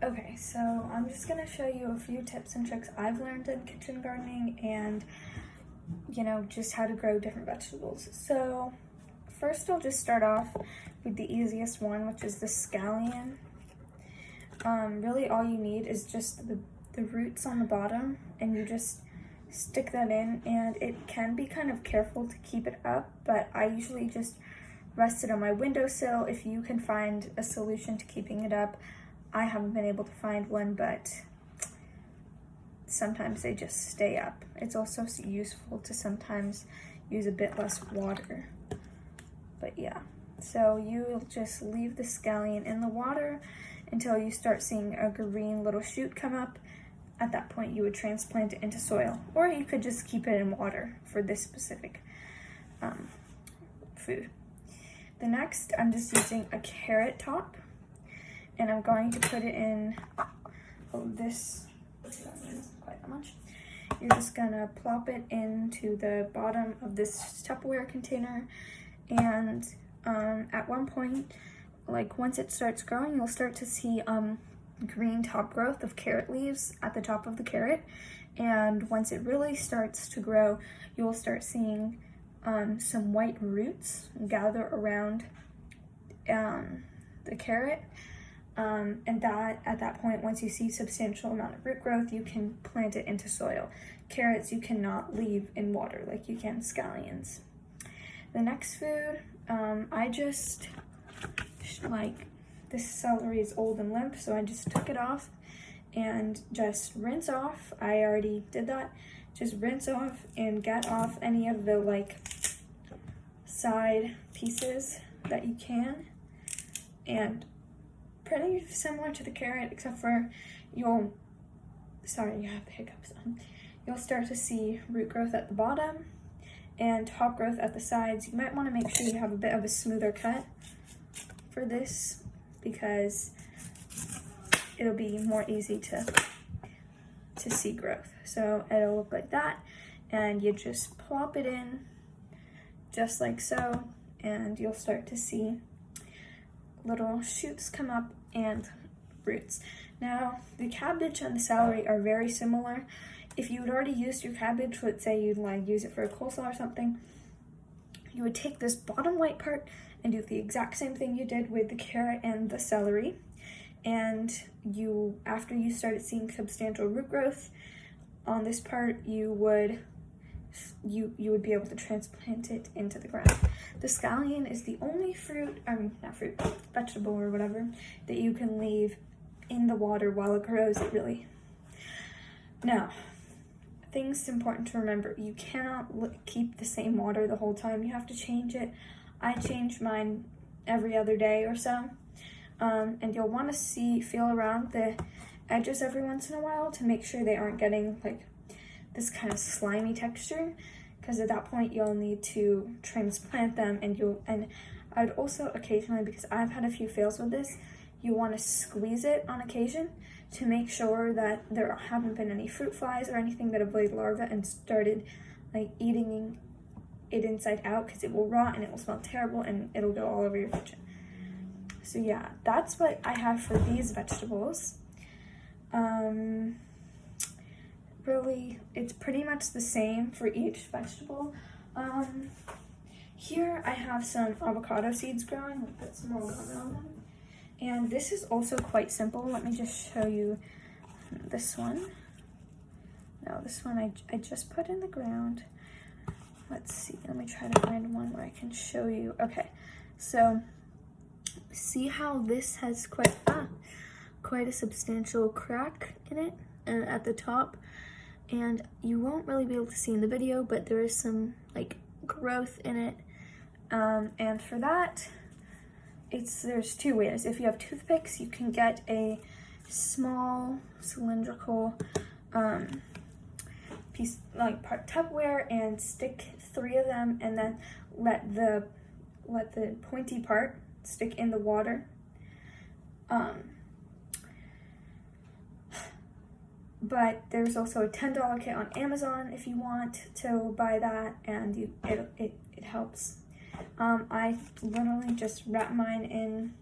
Okay, so I'm just gonna show you a few tips and tricks I've learned in kitchen gardening and, just how to grow different vegetables. So first I'll just start off with the easiest one, which is the scallion. Really all you need is just the roots on the bottom, and you just stick that in, and it can be kind of careful to keep it up, but I usually just rest it on my windowsill. If you can find a solution to keeping it up, I haven't been able to find one, but sometimes they just stay up. It's also useful to sometimes use a bit less water. But yeah, so you just leave the scallion in the water until you start seeing a green little shoot come up. At that point, you would transplant it into soil, or you could just keep it in water for this specific food. The next, I'm just using a carrot top, and I'm going to put it in this, quite that much. You're just gonna plop it into the bottom of this Tupperware container, and at one point, like once it starts growing, you'll start to see green top growth of carrot leaves at the top of the carrot, and once it really starts to grow, you'll start seeing some white roots gather around the carrot, and that at that point, once you see substantial amount of root growth, you can plant it into soil. Carrots you cannot leave in water like you can scallions. The next food, I just this celery is old and limp, so I just took it off and just rinse off. I already did that. Just rinse off and get off any of the side pieces that you can. And pretty similar to the carrot, except for you have hiccups. You'll start to see root growth at the bottom and top growth at the sides. You might want to make sure you have a bit of a smoother cut for this, because it'll be more easy to see growth. So it'll look like that, and you just plop it in just like so, and you'll start to see little shoots come up and roots. Now, the cabbage and the celery are very similar. If you had already used your cabbage, let's say you'd use it for a coleslaw or something, you would take this bottom white part and do the exact same thing you did with the carrot and the celery. And after you started seeing substantial root growth on this part, you would be able to transplant it into the ground. The scallion is the only vegetable or whatever, that you can leave in the water while it grows. Now, things important to remember: you cannot keep the same water the whole time. You have to change it. I change mine every other day or so, and you'll want to feel around the edges every once in a while to make sure they aren't getting this kind of slimy texture, because at that point you'll need to transplant them. And I'd also occasionally, because I've had a few fails with this, you want to squeeze it on occasion to make sure that there haven't been any fruit flies or anything that have laid larvae and started eating it inside out, because it will rot and it will smell terrible and it'll go all over your kitchen. So yeah, that's what I have for these vegetables. Really, it's pretty much the same for each vegetable. Here I have some avocado seeds growing. Let me put some more water on them. And this is also quite simple. Let me just show you this one. No, this one I just put in the ground. Let's see, let me try to find one where I can show you. Okay, so see how this has quite a substantial crack in it at the top, and you won't really be able to see in the video, but there is some growth in it, and for that, there's two ways. If you have toothpicks, you can get a small cylindrical piece part Tupperware and stick 3 of them, and then let the pointy part stick in the water. But there's also a $10 kit on Amazon if you want to buy that, and it helps. I literally just wrap mine in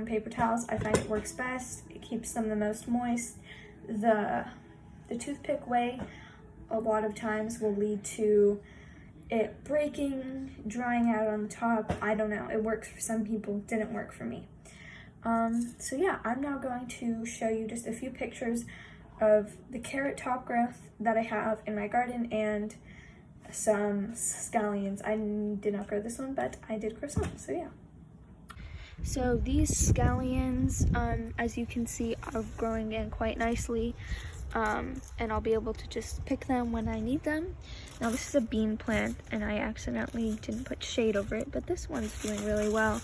paper towels. I find it works best. It keeps them the most moist. The toothpick way a lot of times will lead to it breaking, drying out on the top. I don't know. It works for some people, didn't work for me. So yeah, I'm now going to show you just a few pictures of the carrot top growth that I have in my garden and some scallions. I did not grow this one, but I did grow some, so yeah. So these scallions, as you can see, are growing in quite nicely, and I'll be able to just pick them when I need them. Now this is a bean plant, and I accidentally didn't put shade over it, but this one's doing really well.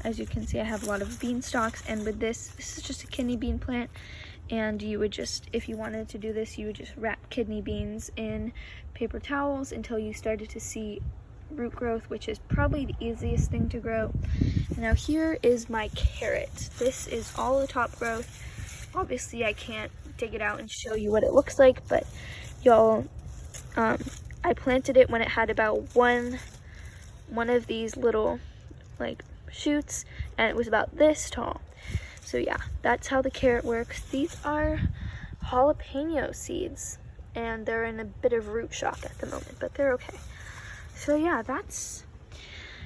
As you can see, I have a lot of bean stalks, and with this is just a kidney bean plant, and you would just, if you wanted to do this, you would just wrap kidney beans in paper towels until you started to see root growth, which is probably the easiest thing to grow. Now here is my carrot. This is all the top growth. Obviously I can't dig it out and show you what it looks like, but y'all, I planted it when it had about one of these little like shoots, and it was about this tall. So yeah, that's how the carrot works. These are jalapeno seeds, and they're in a bit of root shock at the moment, but they're okay. So yeah, that's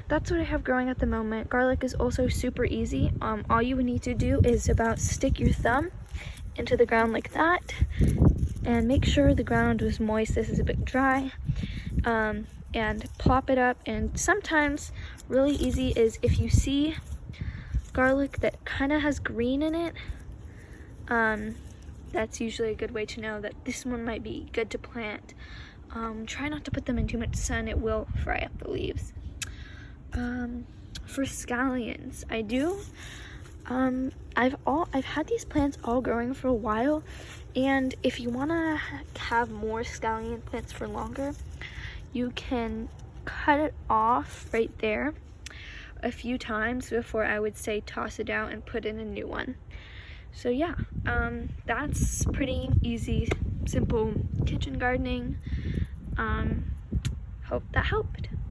what I have growing at the moment. Garlic is also super easy. All you would need to do is about stick your thumb into the ground like that, and make sure the ground was moist. This is a bit dry, and plop it up. And sometimes really easy is if you see garlic that kind of has green in it, that's usually a good way to know that this one might be good to plant. Try not to put them in too much sun, it will fry up the leaves. For scallions, I've had these plants all growing for a while, and if you want to have more scallion plants for longer, you can cut it off right there a few times before I would say toss it out and put in a new one. So yeah, that's pretty easy, simple kitchen gardening. Hope that helped.